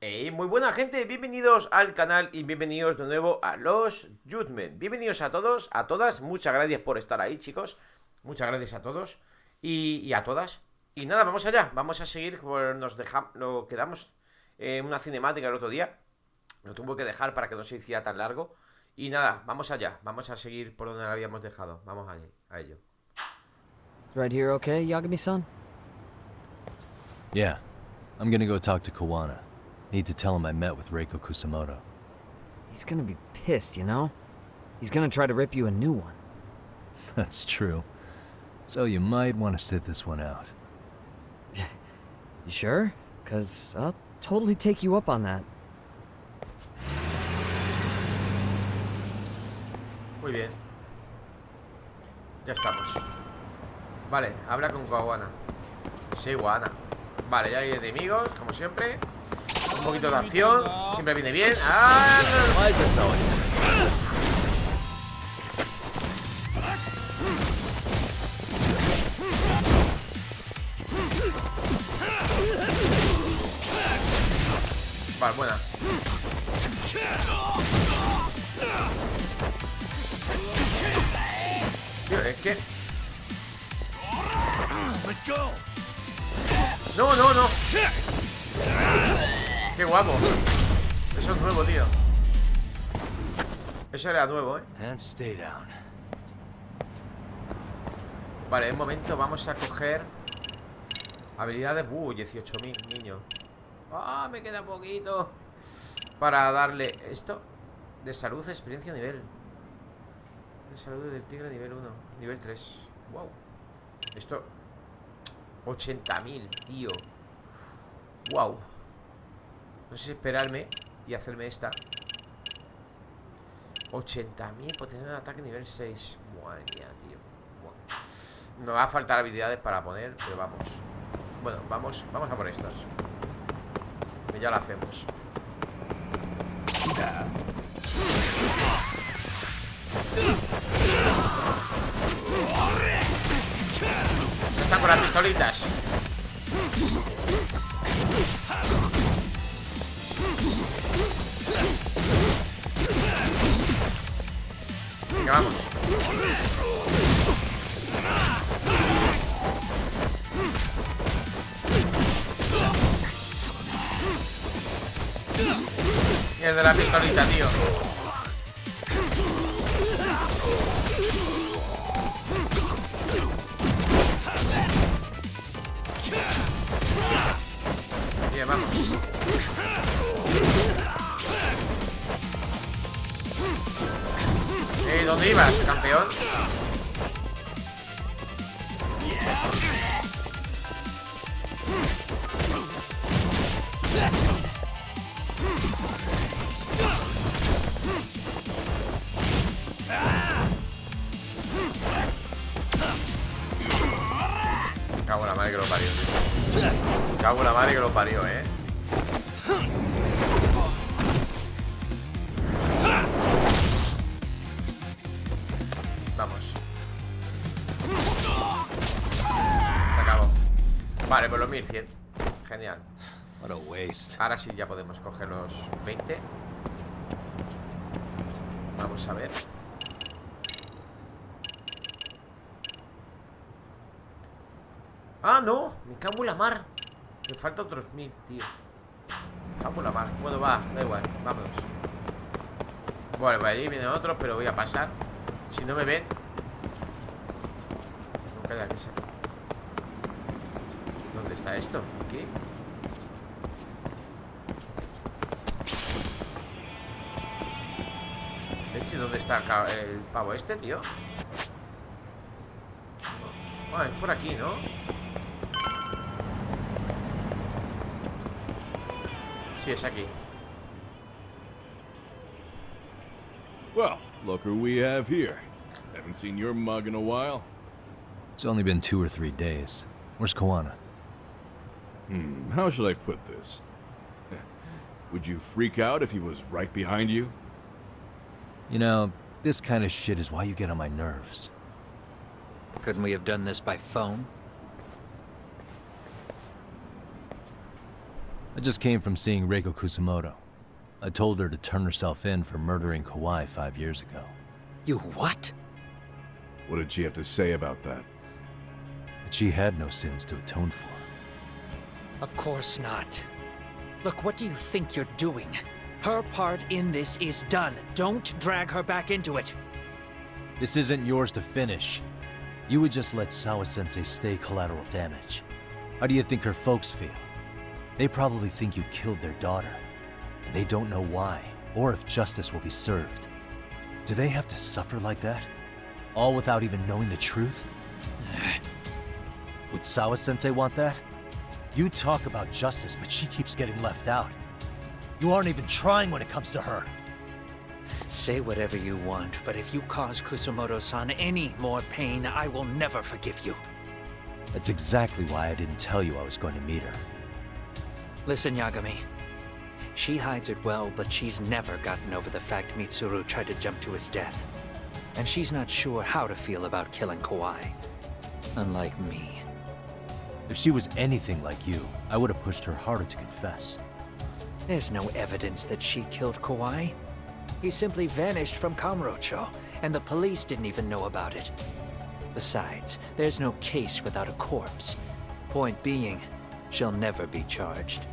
Muy buena gente, bienvenidos al canal y bienvenidos de nuevo a los Youtmen. Bienvenidos a todos, a todas, muchas gracias por estar ahí, chicos. Muchas gracias a todos y a todas. Y nada, vamos allá, vamos a seguir, lo quedamos en una cinemática el otro día. Lo tuve que dejar para que no se hiciera tan largo. Y nada, vamos allá, vamos a seguir por donde lo habíamos dejado. Vamos a ello. Right here, okay, Yagami-san? Yeah, I'm gonna go talk to Kawana. Need to tell him I met with Reiko Kusamoto. He's gonna be pissed, you know? He's gonna try to rip you a new one. That's true. So you might want to sit this one out. You sure? 'Cause I'll totally take you up on that. Muy bien. Ya estamos. Vale, habla con Kawana. Sí, Kawana. Vale, ya hay enemigos, como siempre. Un poquito de acción, siempre viene bien. ¡Ah! Vale, buena. Tío, es que... No, no, no. Qué guapo. Eso es nuevo, tío. Eso era nuevo, And stay down. Vale, un momento, vamos a coger habilidades. 18.000, niño. Ah, me queda poquito para darle esto. De salud, experiencia, nivel. De salud del tigre, nivel 1. Nivel 3. Wow. Esto 80.000, tío. Wow. No sé si esperarme y hacerme esta. 80.000, potencial de ataque nivel 6. Madre mía, tío. Wow. Me va a faltar habilidades para poner, pero vamos. Bueno, vamos a por estas. Y ya la hacemos. Están con las pistolitas. Venga, vamos. Y el de la pistolita, tío. Bien, vamos. ¿Dónde ibas, campeón? Cago en la madre que lo parió, tío. Cago en la madre que lo parió, Vamos. Se acabó. Vale, pues los 1100. Genial. What a waste. Ahora sí ya podemos coger los 20. Vamos a ver. ¡Ah, no! Me cago en la mar. Me falta otros 1000, tío. Me cago en la mar. Bueno, va, da igual, vámonos. Bueno, pues allí vienen otros, pero voy a pasar. Si no me ven. No queda que sea. ¿Dónde está esto? ¿Aquí? Leche, ¿dónde está el pavo este, tío? Ah, es por aquí, ¿no? Sí, es aquí. Well, look who we have here. Haven't seen your mug in a while. It's only been 2 or 3 days. Where's Kawana? How should I put this? Would you freak out if he was right behind you? You know, this kind of shit is why you get on my nerves. Couldn't we have done this by phone? I just came from seeing Reiko Kusumoto. I told her to turn herself in for murdering Kawai 5 years ago. You what? What did she have to say about that? But she had no sins to atone for. Of course not. Look, what do you think you're doing? Her part in this is done. Don't drag her back into it. This isn't yours to finish. You would just let Sawa-sensei stay collateral damage. How do you think her folks feel? They probably think you killed their daughter. And they don't know why, or if justice will be served. Do they have to suffer like that? All without even knowing the truth? Would Sawa-sensei want that? You talk about justice, but she keeps getting left out. You aren't even trying when it comes to her. Say whatever you want, but if you cause Kusumoto-san any more pain, I will never forgive you. That's exactly why I didn't tell you I was going to meet her. Listen, Yagami. She hides it well, but she's never gotten over the fact Mitsuru tried to jump to his death. And she's not sure how to feel about killing Kawai. Unlike me. If she was anything like you, I would have pushed her harder to confess. There's no evidence that she killed Kawai. He simply vanished from Kamurocho, and the police didn't even know about it. Besides, there's no case without a corpse. Point being, she'll never be charged.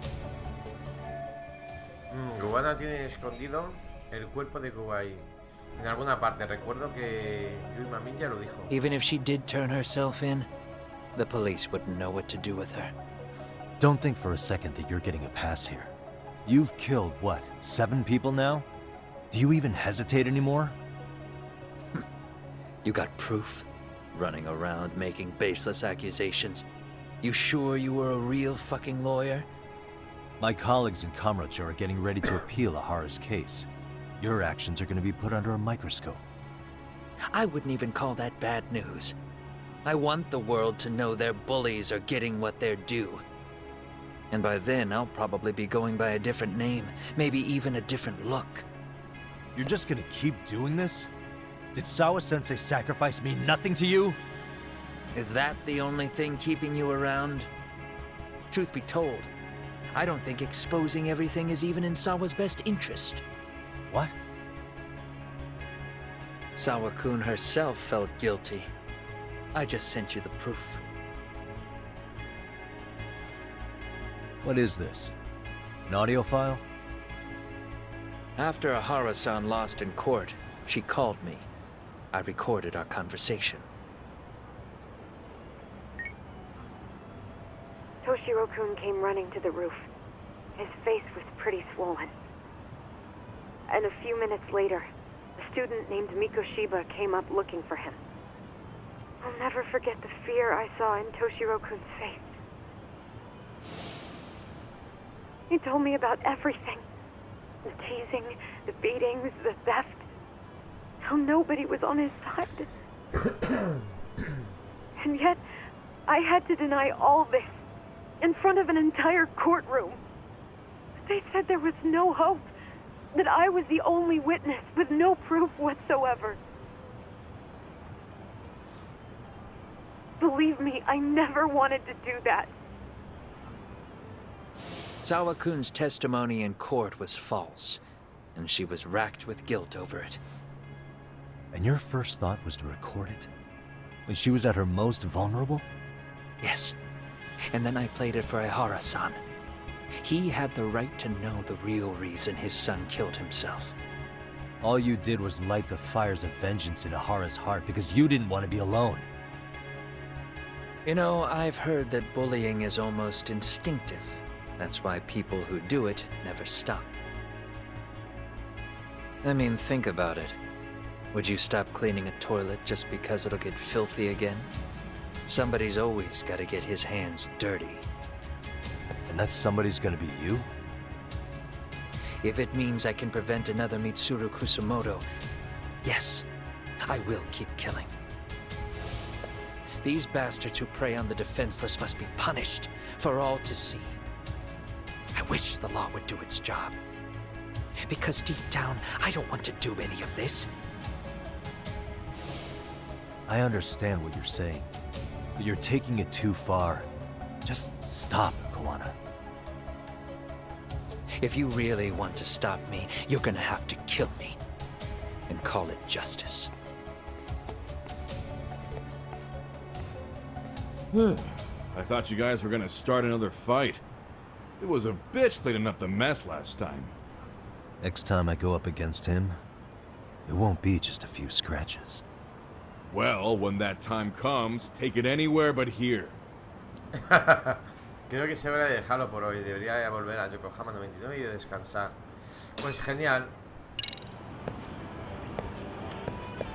Guana tiene escondido el cuerpo de Kuwai en alguna parte. Recuerdo que Yui Mami ya lo dijo. Even if she did turn herself in, the police wouldn't know what to do with her. Don't think for a second that you're getting a pass here. You've killed, what, 7 people now? Do you even hesitate anymore? You got proof? Running around making baseless accusations. You sure you were a real fucking lawyer? My colleagues in Kamurocho are getting ready to appeal Ehara's case. Your actions are going to be put under a microscope. I wouldn't even call that bad news. I want the world to know their bullies are getting what they're due. And by then, I'll probably be going by a different name, maybe even a different look. You're just gonna keep doing this? Did Sawa-sensei sacrifice mean nothing to you? Is that the only thing keeping you around? Truth be told, I don't think exposing everything is even in Sawa's best interest. What? Sawa-kun herself felt guilty. I just sent you the proof. What is this? An audio file? After Ehara-san lost in court, she called me. I recorded our conversation. Toshiro-kun came running to the roof. His face was pretty swollen. And a few minutes later, a student named Mikoshiba came up looking for him. I'll never forget the fear I saw in Toshiro-kun's face. He told me about everything. The teasing, the beatings, the theft. How nobody was on his side. And yet, I had to deny all this in front of an entire courtroom. They said there was no hope, that I was the only witness with no proof whatsoever. Believe me, I never wanted to do that. Sawa-kun's testimony in court was false, and she was racked with guilt over it. And your first thought was to record it? When she was at her most vulnerable? Yes, and then I played it for Ehara-san. He had the right to know the real reason his son killed himself. All you did was light the fires of vengeance in Ehara's heart because you didn't want to be alone. You know, I've heard that bullying is almost instinctive. That's why people who do it never stop. I mean, think about it. Would you stop cleaning a toilet just because it'll get filthy again? Somebody's always got to get his hands dirty. And that somebody's gonna be you? If it means I can prevent another Mitsuru Kusumoto, yes, I will keep killing. These bastards who prey on the defenseless must be punished for all to see. I wish the law would do its job. Because deep down, I don't want to do any of this. I understand what you're saying, but you're taking it too far. Just stop, Kawana. If you really want to stop me, you're gonna have to kill me. And call it justice. I thought you guys were gonna start another fight. It was a bitch cleaning up the mess last time. Next time I go up against him, it won't be just a few scratches. Well, when that time comes, take it anywhere but here. Creo que es hora de dejarlo por hoy. Debería volver a Yokohama 99 y de descansar. Pues genial.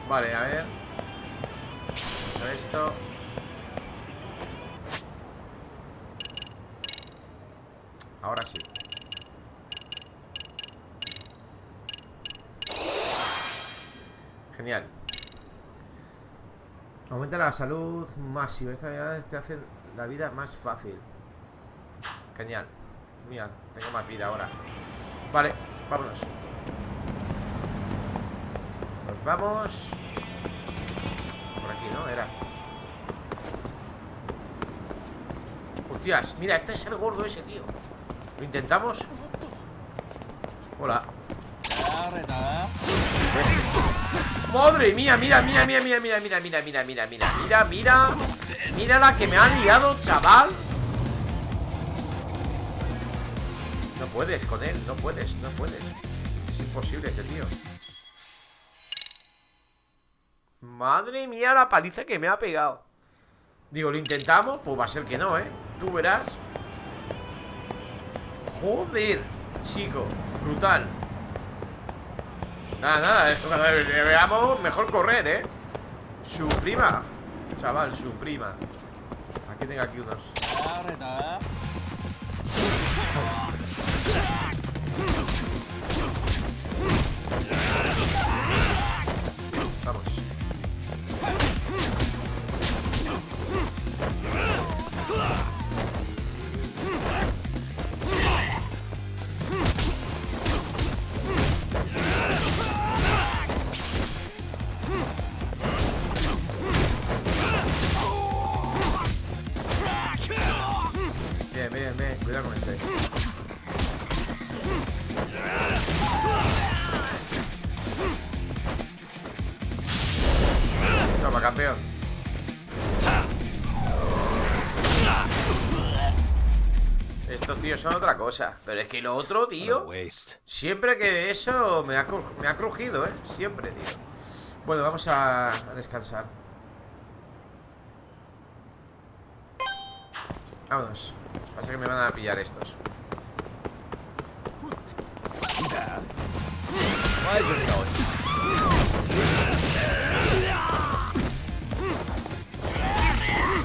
Vale, a ver. Esto. Ahora sí. Genial. Aumenta la salud masiva. Esta habilidad te hace la vida más fácil. Genial. Mira, tengo más vida ahora. Vale, vámonos. Nos vamos. Por aquí, ¿no? Era. Hostias, mira, este es el gordo ese, tío. ¿Lo intentamos? Hola. Madre mía, mira, mira, mira, mira, mira, mira, mira, mira, mira, mira, mira, mira. Mira la que me han liado, chaval. No puedes con él, no puedes, no puedes. Es imposible este tío. Madre mía, la paliza que me ha pegado. Digo, ¿lo intentamos? Pues va a ser que no, ¿eh? Tú verás. Joder, chico, brutal. Nada, nada, cuando le veamos, mejor correr, ¿eh? Su prima. Chaval, su prima. Aquí tengo aquí unos. Vamos. Bien, bien, bien, cuidado con este. Toma, campeón. Estos tíos son otra cosa. Pero es que lo otro, tío, siempre que eso me ha crujido, siempre, tío. Bueno, vamos a descansar. Vámonos. Pasa que me van a pillar estos.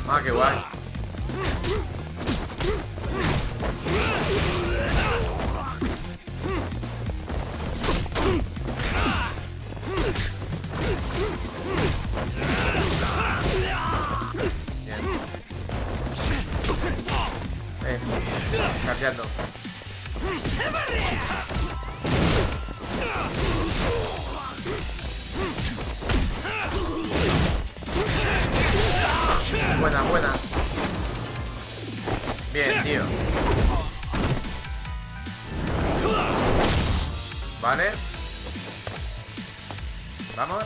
Ah, qué guay. Cambiando. Buena, buena. Bien, tío. Vale. Vamos.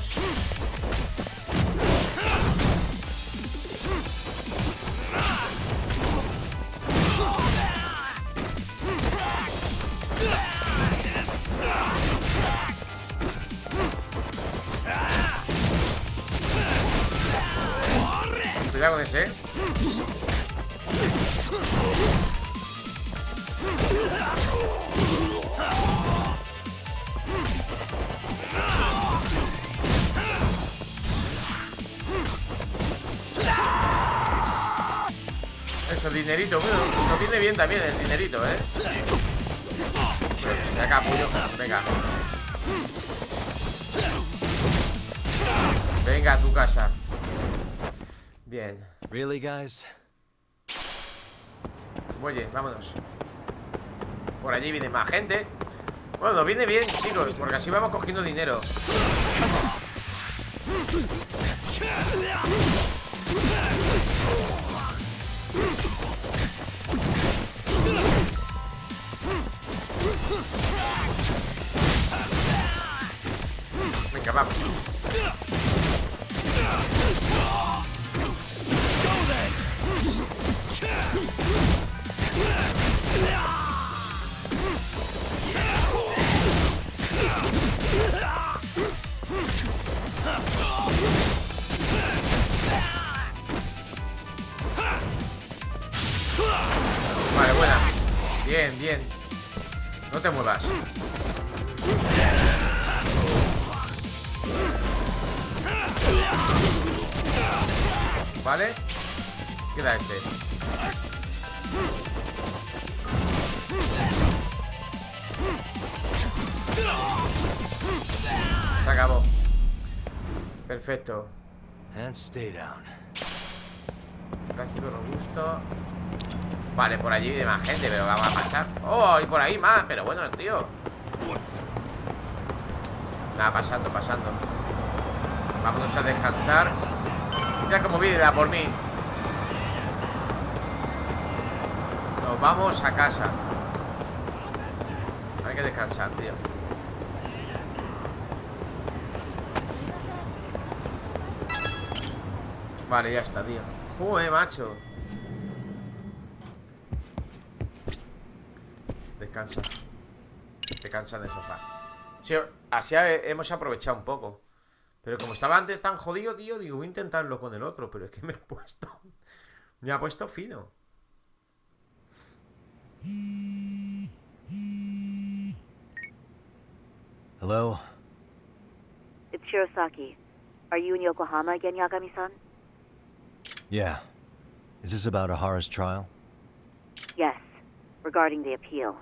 Cuidado con ese. Eso, dinerito. Bueno, nos viene bien también el dinerito, De acá, puyo. Venga. Venga a tu casa. Bien. Really, guys? Oye, vámonos. Por allí viene más gente. Bueno, nos viene bien, chicos, porque así vamos cogiendo dinero. Venga, vamos. Vale, buena. Bien, bien. No te muevas. Vale. Queda este. Se acabó. Perfecto. And stay down. Plástico robusto. Vale, por allí hay más gente, pero vamos a pasar. Oh, y por ahí más, pero bueno, tío. Nada, pasando, pasando. Vámonos a descansar. Mira cómo viene a por mí. Nos vamos a casa. Hay que descansar, tío. Vale, ya está, tío. Joder, macho. Descansa. Descansa en el sofá. Sí, así hemos aprovechado un poco. Pero como estaba antes tan jodido, tío, digo, voy a intentarlo con el otro. Pero es que me he puesto... Me ha puesto fino. Hello? It's Shirosaki. Are you in Yokohama again, Yagami-san? Yeah. Is this about Ehara's trial? Yes, regarding the appeal.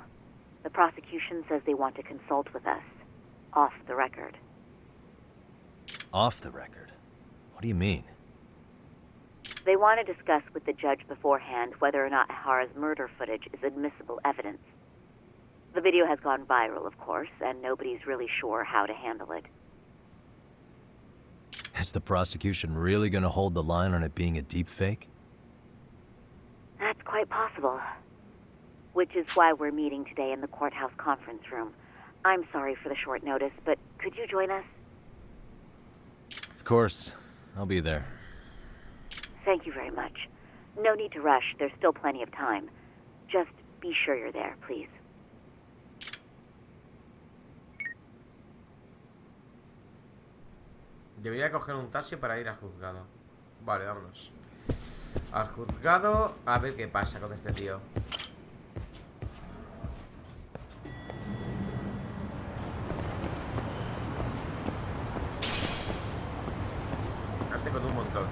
The prosecution says they want to consult with us. Off the record. Off the record? What do you mean? They want to discuss with the judge beforehand whether or not Ehara's murder footage is admissible evidence. The video has gone viral, of course, and nobody's really sure how to handle it. Is the prosecution really gonna hold the line on it being a deepfake? That's quite possible. Which is why we're meeting today in the courthouse conference room. I'm sorry for the short notice, but could you join us? Of course. I'll be there. Thank you very much. No need to rush. There's still plenty of time. Just be sure you're there, please. Debería coger un taxi para ir al juzgado. Vale, vámonos. Al juzgado. A ver qué pasa con este tío. Arte con un montón.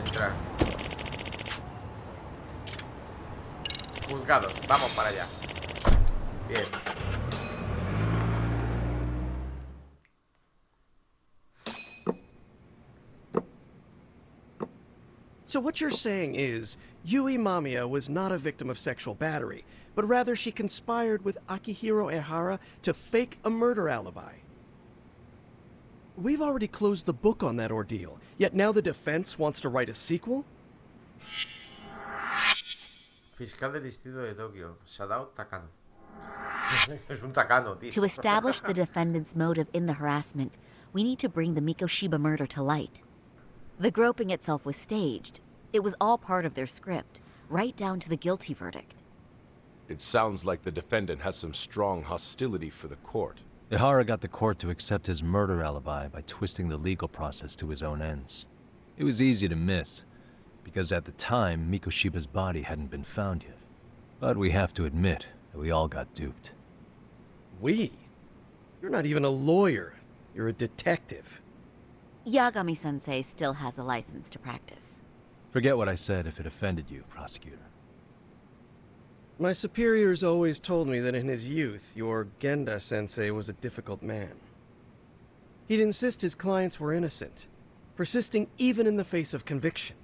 Entrar. Juzgado. Vamos para allá. Bien. So what you're saying is, Yui Mamiya was not a victim of sexual battery, but rather she conspired with Akihiro Ehara to fake a murder alibi. We've already closed the book on that ordeal, yet now the defense wants to write a sequel? Fiscal del distrito de Tokio, Sadao Takano. Es un Takano, tío. To establish the defendant's motive in the harassment, we need to bring the Mikoshiba murder to light. The groping itself was staged. It was all part of their script, right down to the guilty verdict. It sounds like the defendant has some strong hostility for the court. Ehara got the court to accept his murder alibi by twisting the legal process to his own ends. It was easy to miss, because at the time, Mikoshiba's body hadn't been found yet. But we have to admit that we all got duped. We? You're not even a lawyer. You're a detective. Yagami-sensei still has a license to practice. Forget what I said if it offended you, prosecutor. My superiors always told me that in his youth, your Genda-sensei was a difficult man. He'd insist his clients were innocent, persisting even in the face of conviction.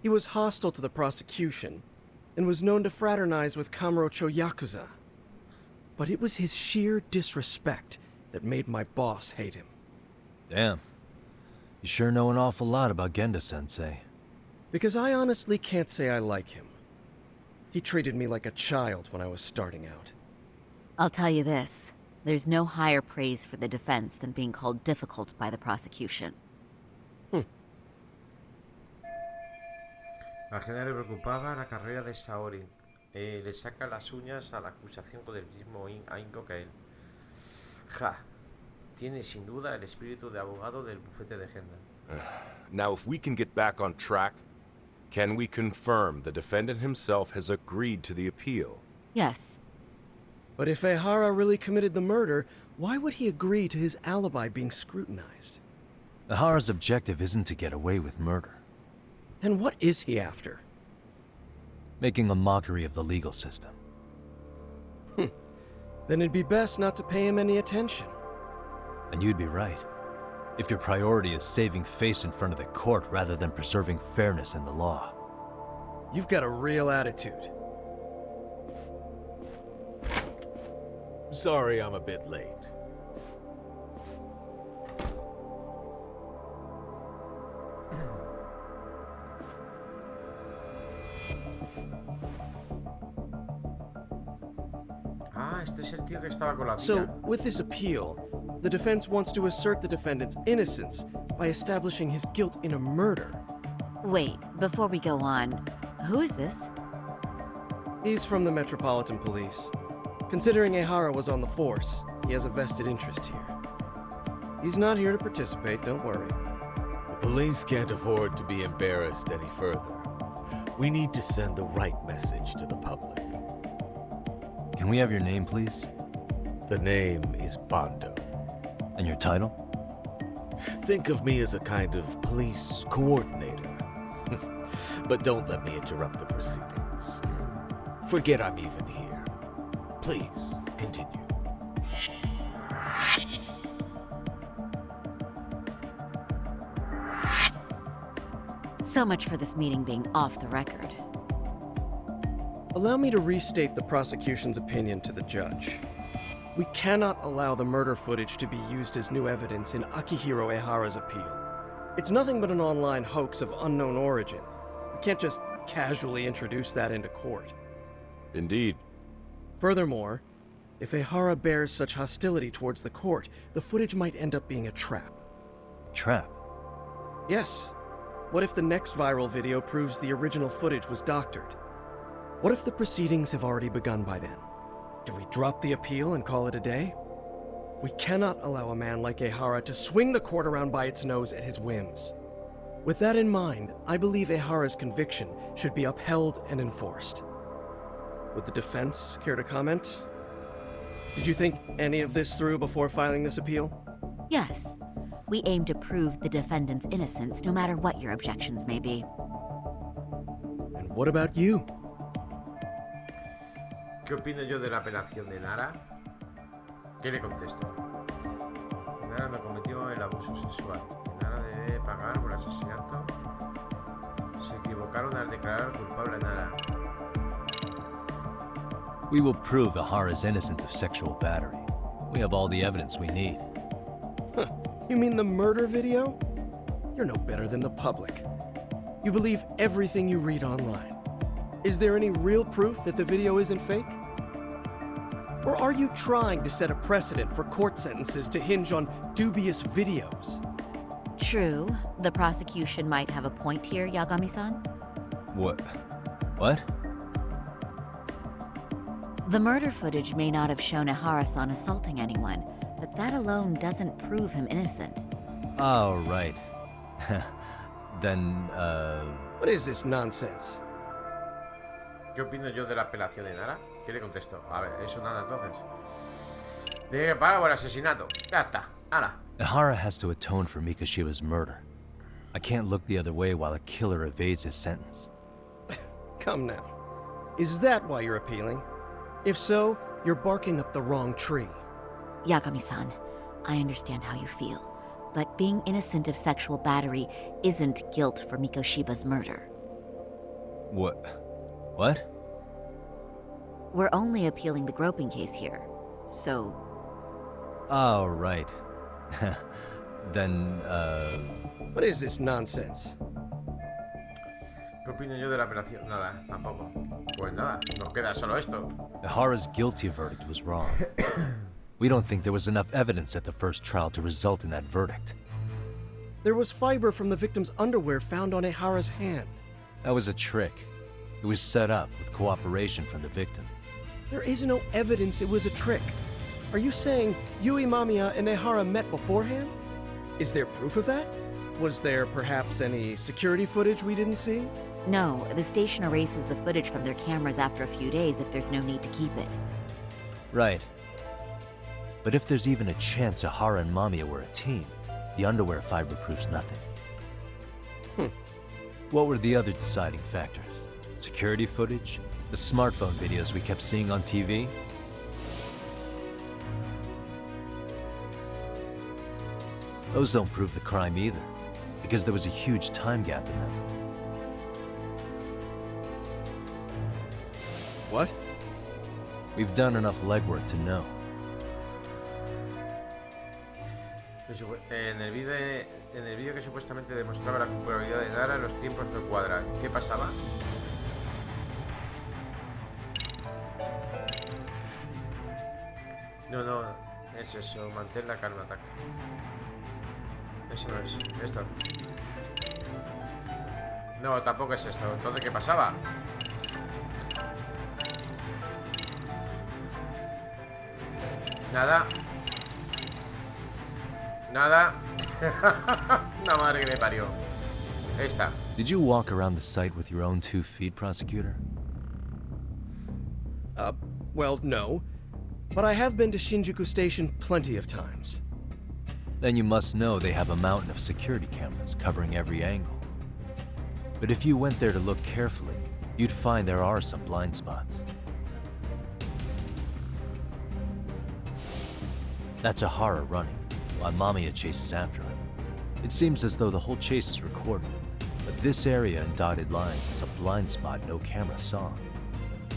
He was hostile to the prosecution, and was known to fraternize with Kamurocho Yakuza. But it was his sheer disrespect that made my boss hate him. Damn. You sure know an awful lot about Genda-sensei. Because I honestly can't say I like him. He treated me like a child when I was starting out. I'll tell you this. There's no higher praise for the defense than being called difficult by the prosecution. A la gente le preocupaba la carrera de Saori. Le saca las uñas a la acusación con el mismo ahínco que él. Ja. Tiene sin duda el espíritu de abogado del bufete de agenda. Now, if we can get back on track, can we confirm the defendant himself has agreed to the appeal? Yes. But if Ehara really committed the murder, why would he agree to his alibi being scrutinized? Ehara's objective isn't to get away with murder. Then what is he after? Making a mockery of the legal system. Then it'd be best not to pay him any attention. And you'd be right. If your priority is saving face in front of the court rather than preserving fairness in the law. You've got a real attitude. Sorry I'm a bit late. Este es el tío que estaba con la tía. So, with this appeal, the defense wants to assert the defendant's innocence by establishing his guilt in a murder. Wait, before we go on, who is this? He's from the Metropolitan Police. Considering Ehara was on the force, he has a vested interest here. He's not here to participate, don't worry. The police can't afford to be embarrassed any further. We need to send the right message to the public. Can we have your name, please? The name is Bondo. And your title? Think of me as a kind of police coordinator. But don't let me interrupt the proceedings. Forget I'm even here. Please, continue. So much for this meeting being off the record. Allow me to restate the prosecution's opinion to the judge. We cannot allow the murder footage to be used as new evidence in Akihiro Ehara's appeal. It's nothing but an online hoax of unknown origin. We can't just casually introduce that into court. Indeed. Furthermore, if Ehara bears such hostility towards the court, the footage might end up being a trap. Trap? Yes. What if the next viral video proves the original footage was doctored? What if the proceedings have already begun by then? Do we drop the appeal and call it a day? We cannot allow a man like Ehara to swing the court around by its nose at his whims. With that in mind, I believe Ehara's conviction should be upheld and enforced. Would the defense care to comment? Did you think any of this through before filing this appeal? Yes. We aim to prove the defendant's innocence, no matter what your objections may be. And what about you? ¿Qué opino yo de la apelación de Nara? ¿Qué le contesto? Nara no cometió el abuso sexual. Nara debe pagar por asesinato. Se equivocaron al declarar culpable a Nara. We will prove Ehara is innocent of sexual battery. We have all the evidence we need. Huh. You mean the murder video? You're no better than the public. You believe everything you read online. Is there any real proof that the video isn't fake? Or are you trying to set a precedent for court sentences to hinge on dubious videos? True. The prosecution might have a point here, Yagami-san. What? What? The murder footage may not have shown Ehara-san assaulting anyone, but that alone doesn't prove him innocent. Oh, right. Then, What is this nonsense? ¿Qué opino yo de la apelación de Nara? ¿Qué le contesto? A ver, eso nada entonces. Tiene que pagar por asesinato. Ya está. Ahora. Ehara has to atone for Mikoshiba's murder. I can't look the other way while a killer evades his sentence. Come now. Is that why you're appealing? If so, you're barking up the wrong tree. Yagami-san, I understand how you feel, but being innocent of sexual battery isn't guilt for Mikoshiba's murder. What? What? We're only appealing the groping case here, so... Oh, right. Then, What is this nonsense? ¿Qué opino yo de la apelación? Nada, tampoco. Pues nada, nos queda solo esto. Ehara's guilty verdict was wrong. We don't think there was enough evidence at the first trial to result in that verdict. There was fiber from the victim's underwear found on Ehara's hand. That was a trick. It was set up with cooperation from the victim. There is no evidence it was a trick. Are you saying Yui Mamiya and Ehara met beforehand? Is there proof of that? Was there perhaps any security footage we didn't see? No, the station erases the footage from their cameras after a few days if there's no need to keep it. Right. But if there's even a chance Ehara and Mamiya were a team, the underwear fiber proves nothing. What were the other deciding factors? Security footage? The smartphone videos we kept seeing on TV? Those don't prove the crime either, because there was a huge time gap in them. What? We've done enough legwork to know. En el vídeo que supuestamente demostraba la culpabilidad de Ehara, los tiempos no cuadran. ¿Qué pasaba? No, es eso, mantén la calma, ataca. Eso no es, esto. No, tampoco es esto. Entonces, ¿qué pasaba? Nada. Nada. La madre que me parió. Esta. Did you walk around the site with your own 2 feet, prosecutor? Well, no. But I have been to Shinjuku Station plenty of times. Then you must know they have a mountain of security cameras covering every angle. But if you went there to look carefully, you'd find there are some blind spots. That's Ehara running, while Mamiya chases after him. It seems as though the whole chase is recorded, but this area in dotted lines is a blind spot no camera saw.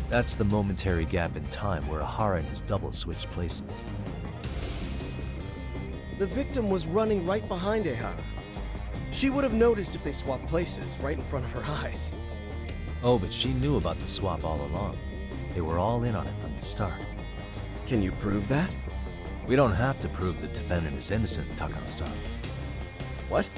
That's the momentary gap in time where Ehara and his double switched places. The victim was running right behind Ehara. She would have noticed if they swapped places right in front of her eyes. Oh, but she knew about the swap all along. They were all in on it from the start. Can you prove that? We don't have to prove the defendant is innocent, Takano-san. What?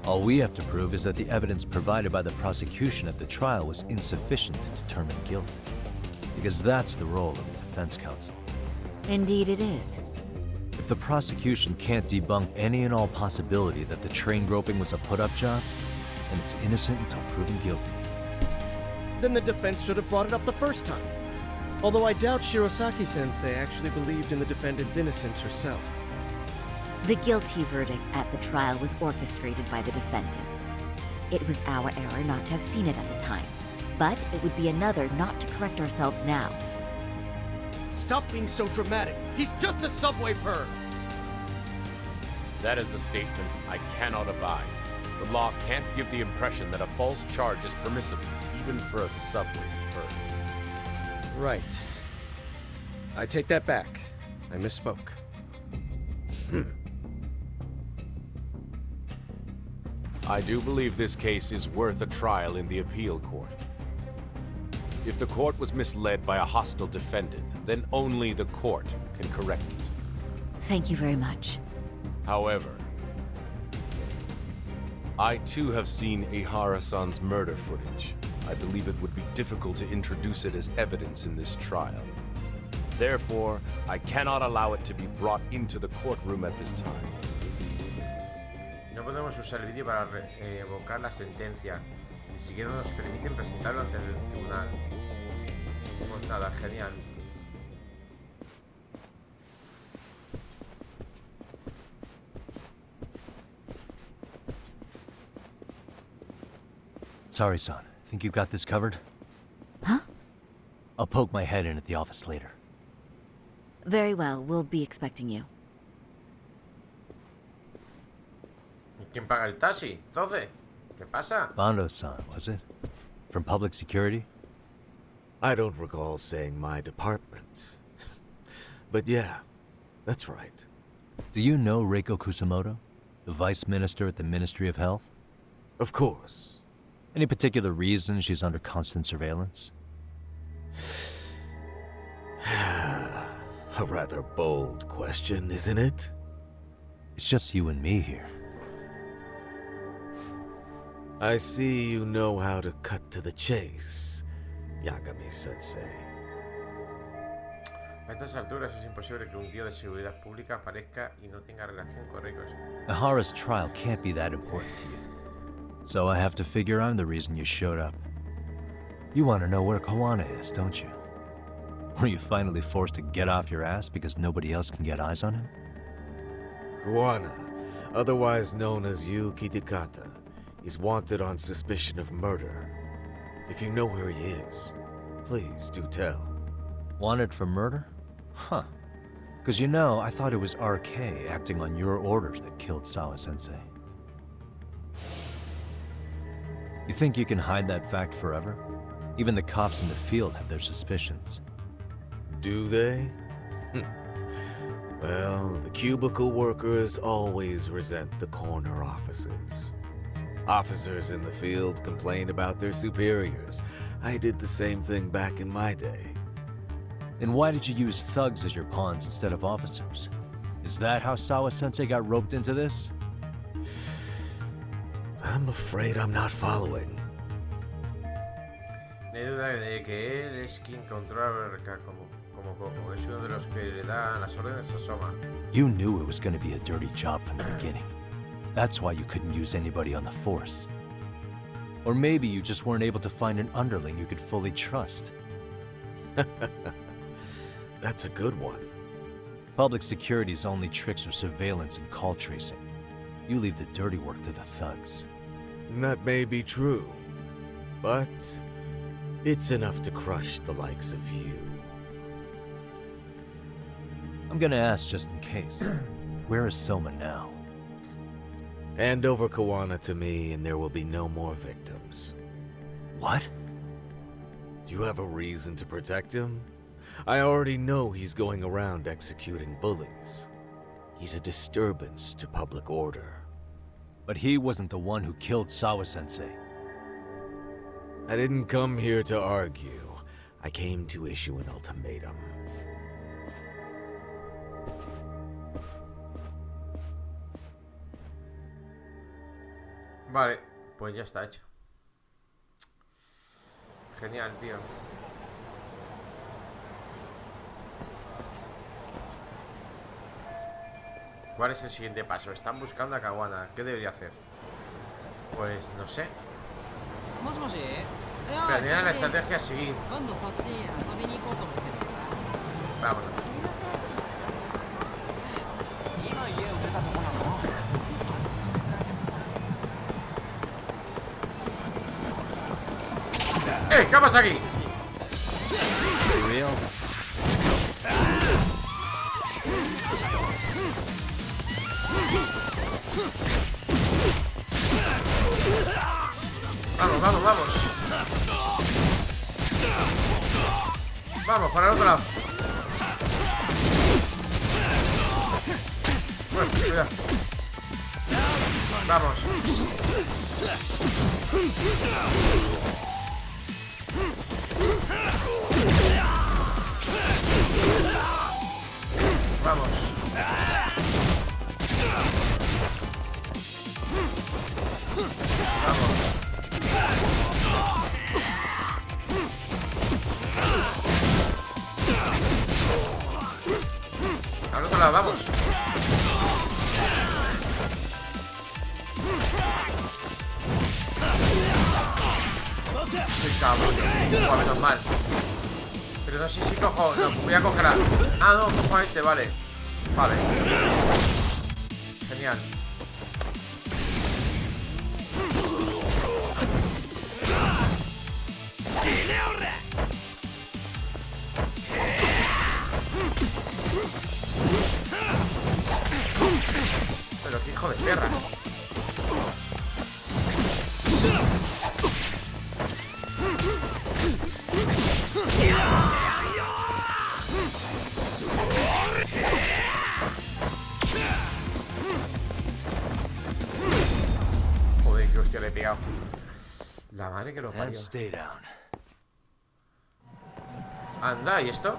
All we have to prove is that the evidence provided by the prosecution at the trial was insufficient to determine guilt. Because that's the role of the defense counsel. Indeed it is. If the prosecution can't debunk any and all possibility that the train groping was a put-up job, then it's innocent until proven guilty. Then the defense should have brought it up the first time. Although I doubt Shirosaki-sensei actually believed in the defendant's innocence herself. The guilty verdict at the trial was orchestrated by the defendant. It was our error not to have seen it at the time, but it would be another not to correct ourselves now. Stop being so dramatic. He's just a subway perv. That is a statement I cannot abide. The law can't give the impression that a false charge is permissible, even for a subway perv. Right. I take that back. I misspoke. I do believe this case is worth a trial in the appeal court. If the court was misled by a hostile defendant, then only the court can correct it. Thank you very much. However, I too have seen Ehara-san's murder footage. I believe it would be difficult to introduce it as evidence in this trial. Therefore, I cannot allow it to be brought into the courtroom at this time. No podemos usar el vídeo para revocar la sentencia. Ni siquiera nos permiten presentarlo ante el tribunal. Pues nada, genial. Sorry-san, think you got this covered? Huh? I'll poke my head in at the office later. Very well, we'll be expecting you. ¿Quién paga el taxi? Entonces, ¿qué pasa? Bando-san, was it? From public security? I don't recall saying my department. But yeah, that's right. Do you know Reiko Kusamoto? The vice minister at the Ministry of Health? Of course. Any particular reason she's under constant surveillance? A rather bold question, isn't it? It's just you and me here. I see you know how to cut to the chase, Yagami-sensei. A estas alturas es imposible que un tío de seguridad pública aparezca y no tenga relación con Reiko. Ehara's trial can't be that important to you. So I have to figure I'm the reason you showed up. You want to know where Kawana is, don't you? Were you finally forced to get off your ass because nobody else can get eyes on him? Kawana, otherwise known as Yu Kitakata, is wanted on suspicion of murder. If you know where he is, please do tell. Wanted for murder? Huh. Because you know, I thought it was RK acting on your orders that killed Sawa-sensei. You think you can hide that fact forever? Even the cops in the field have their suspicions. Do they? Well, the cubicle workers always resent the corner offices. Officers in the field complain about their superiors. I did the same thing back in my day. Then why did you use thugs as your pawns instead of officers? Is that how Sawa-sensei got roped into this? I'm afraid I'm not following. No hay duda de que él es quien controla la RK como poco. Es uno de los que le da las órdenes a Soma. You knew it was going to be a dirty job from the beginning. That's why you couldn't use anybody on the force. Or maybe you just weren't able to find an underling you could fully trust. That's a good one. Public security's only tricks are surveillance and call tracing. You leave the dirty work to the thugs. That may be true, but it's enough to crush the likes of you. I'm gonna ask just in case. Where is Soma now? Hand over Kawana to me and there will be no more victims. What? Do you have a reason to protect him? I already know he's going around executing bullies. He's a disturbance to public order. But he wasn't the one who killed Sawa-sensei. I didn't come here to argue. I came to issue an ultimatum. Vale, pues ya está hecho. Genial, tío. ¿Cuál es el siguiente paso? Están buscando a Kawana. ¿Qué debería hacer? Pues no sé. Planear la estrategia a seguir. Vámonos. ¿Qué pasa aquí? Vamos, vamos, vamos. Vamos, para el otro lado. Bueno, cuidado. Vamos. Vamos. Vamos. Al otro lado, vamos. Sí, cabrón. Menos mal. Pero no sé si cojo. No, voy a coger a. Ah, no, cojo a este, vale. Vale. Genial. Pero qué hijo de perra. Joder, qué hostia le he pegado. La madre que lo parió. And stay down. Anda, ¿y esto?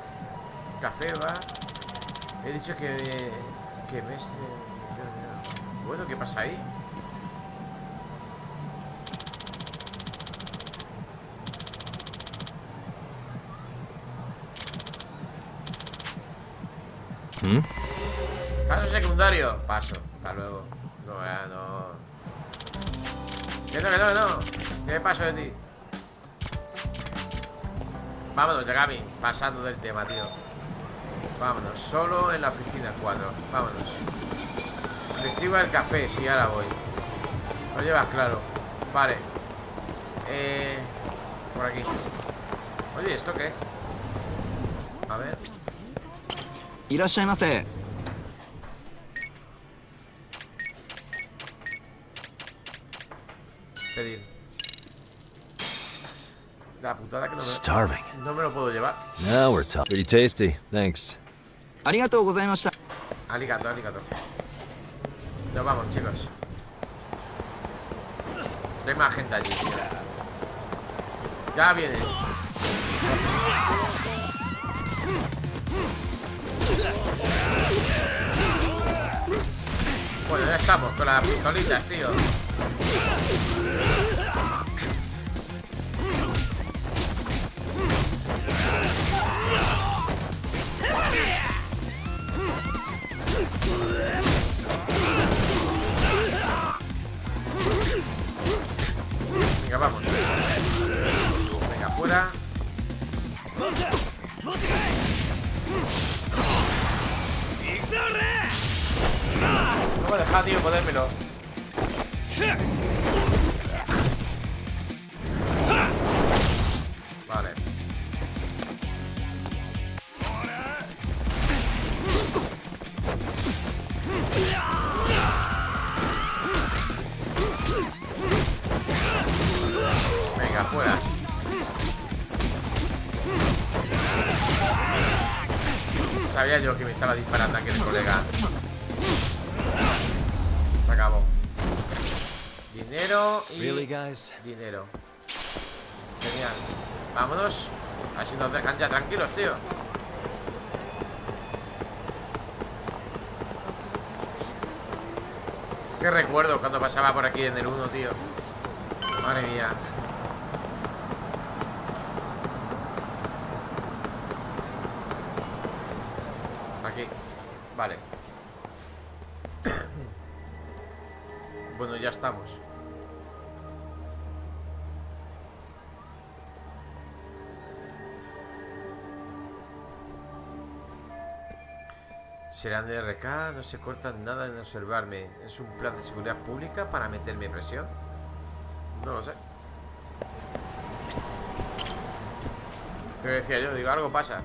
Café, va. He dicho que me... Bueno, ¿qué pasa ahí? Caso secundario. Paso. Hasta luego. No, ya no. Que no. ¿Qué paso de ti? Vámonos, Yagami. Pasando del tema, tío. Vámonos. Solo en la oficina 4. Vámonos. Testigo del café. Sí, ahora voy. Lo llevas claro. Vale. Por aquí. Oye, ¿esto qué? A ver. Pedir. La putada que Starving. no me lo puedo llevar. Now we're talking. Pretty tasty. Thanks. Arigato. Nos vamos, chicos. Hay más gente allí, tío. Ya viene. Bueno, ya estamos con las pistolitas, tío. Venga, vamos. Venga, fuera. No me deja, tío, podérmelo. Vale. Venga, fuera. Sabía yo que me estaba disparando aquel colega. Se acabó. Dinero y... Really, guys? Dinero. Genial. Vámonos. Así nos dejan ya tranquilos, tío. Qué recuerdo cuando pasaba por aquí en el 1, tío. Madre mía. Aquí. Vale. Bueno, ya estamos. Serán de RK, no se cortan nada en observarme. ¿Es un plan de seguridad pública para meterme presión? No lo sé. ¿Qué decía yo? Digo, algo pasa.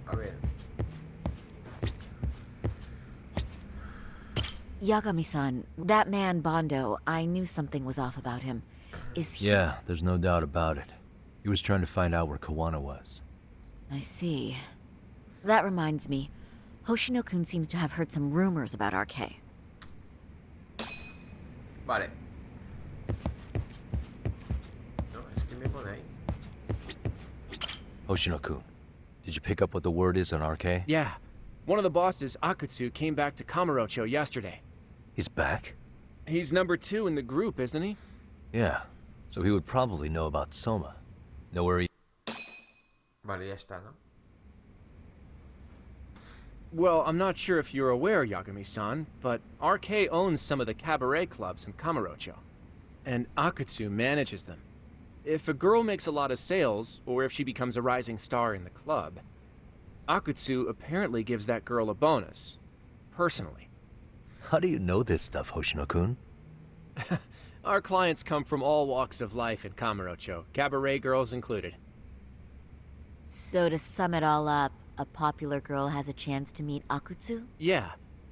A ver. Yagami-san, that man Bondo, I knew something was off about him. Is he... Yeah, there's no doubt about it. He was trying to find out where Kawana was. I see. That reminds me. Hoshino-kun seems to have heard some rumors about RK. Vale. No, es que me pone ahí. Hoshino-kun, did you pick up what the word is on RK? Yeah. One of the bosses, Akutsu, came back to Kamurocho yesterday. He's back? He's number 2 in the group, isn't he? Yeah. So he would probably know about Soma. Know where he... Vale, ya está, ¿no? Well, I'm not sure if you're aware, Yagami-san, but RK owns some of the cabaret clubs in Kamurocho. And Akutsu manages them. If a girl makes a lot of sales, or if she becomes a rising star in the club, Akutsu apparently gives that girl a bonus. Personally. How do you know this stuff, Hoshino-kun? Our clients come from all walks of life in Kamurocho, cabaret girls included. So to sum it all up, a popular girl has a chance to meet Akutsu? Yeah,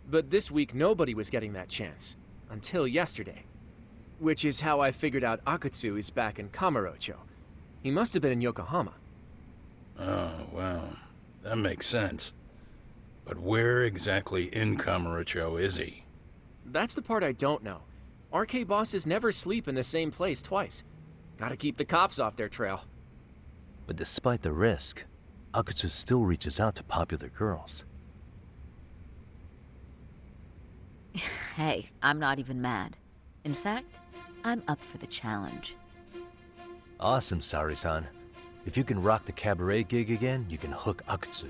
but this week nobody was getting that chance. Until yesterday. Which is how I figured out Akutsu is back in Kamurocho. He must have been in Yokohama. Oh, well, that makes sense. But where exactly in Kamurocho is he? That's the part I don't know. RK bosses never sleep in the same place twice. Gotta keep the cops off their trail. But despite the risk, Akutsu still reaches out to popular girls. Hey, I'm not even mad. In fact, I'm up for the challenge. Awesome, Saori-san. If you can rock the cabaret gig again, you can hook Akutsu.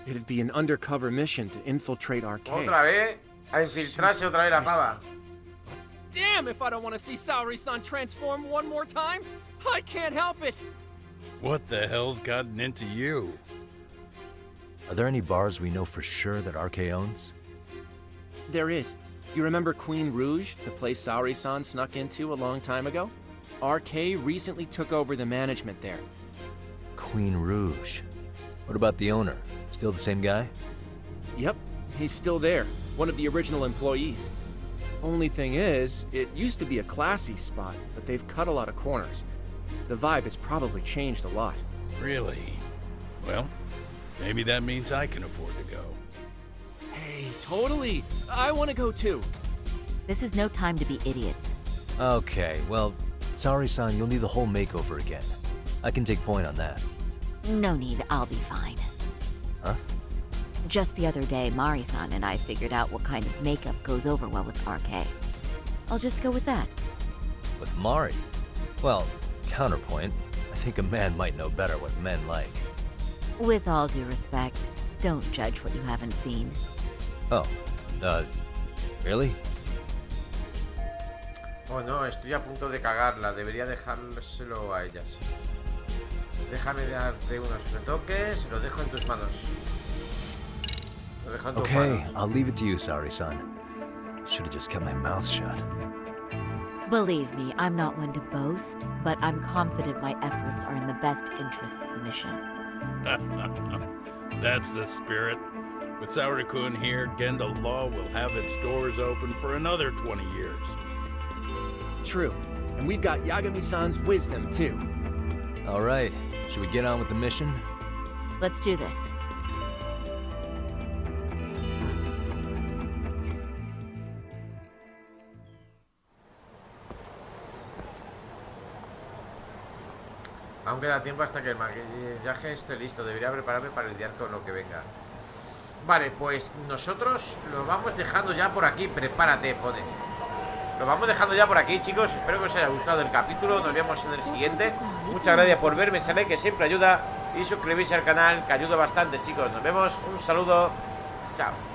It'd be an undercover mission to infiltrate RK. Otra vez, a infiltrarse otra vez la pava. Damn if I don't want to see Saori-san transform one more time! I can't help it! What the hell's gotten into you? Are there any bars we know for sure that RK owns? There is. You remember Queen Rouge, the place Saori-san snuck into a long time ago? RK recently took over the management there. Queen Rouge. What about the owner? Still the same guy? Yep, he's still there. One of the original employees. Only thing is, it used to be a classy spot, but they've cut a lot of corners. The vibe has probably changed a lot. Really? Well, maybe that means I can afford to go. Hey, totally! I want to go too! This is no time to be idiots. Okay, well, Saori-san, you'll need the whole makeover again. I can take point on that. No need, I'll be fine. Huh? Just the other day, Mari-san and I figured out what kind of makeup goes over well with RK. I'll just go with that. With Mari? Well, counterpoint, I think a man might know better what men like. With all due respect, don't judge what you haven't seen. Oh, really? Oh no, estoy a punto de cagarla. Debería dejárselo a ellas. Déjame darte unos retoques. Lo dejo en tus manos. Lo dejo en tus Okay, manos. I'll leave it to you, Saori-san. Should have just kept my mouth shut. Believe me, I'm not one to boast, but I'm confident my efforts are in the best interest of the mission. That's the spirit. With Saori-kun here, Genda Law will have its doors open for another 20 years. True. And we've got Yagami-san's wisdom, too. All right, should we get on with the mission? Let's do this. Aún queda tiempo hasta que el maquillaje esté listo. Debería prepararme para lidiar con lo que venga. Vale, pues nosotros lo vamos dejando ya por aquí. Prepárate, pone. Lo vamos dejando ya por aquí, chicos. Espero que os haya gustado el capítulo. Nos vemos en el siguiente. Muchas gracias por verme, sale que siempre ayuda. Y suscribirse al canal, que ayuda bastante, chicos. Nos vemos. Un saludo. Chao.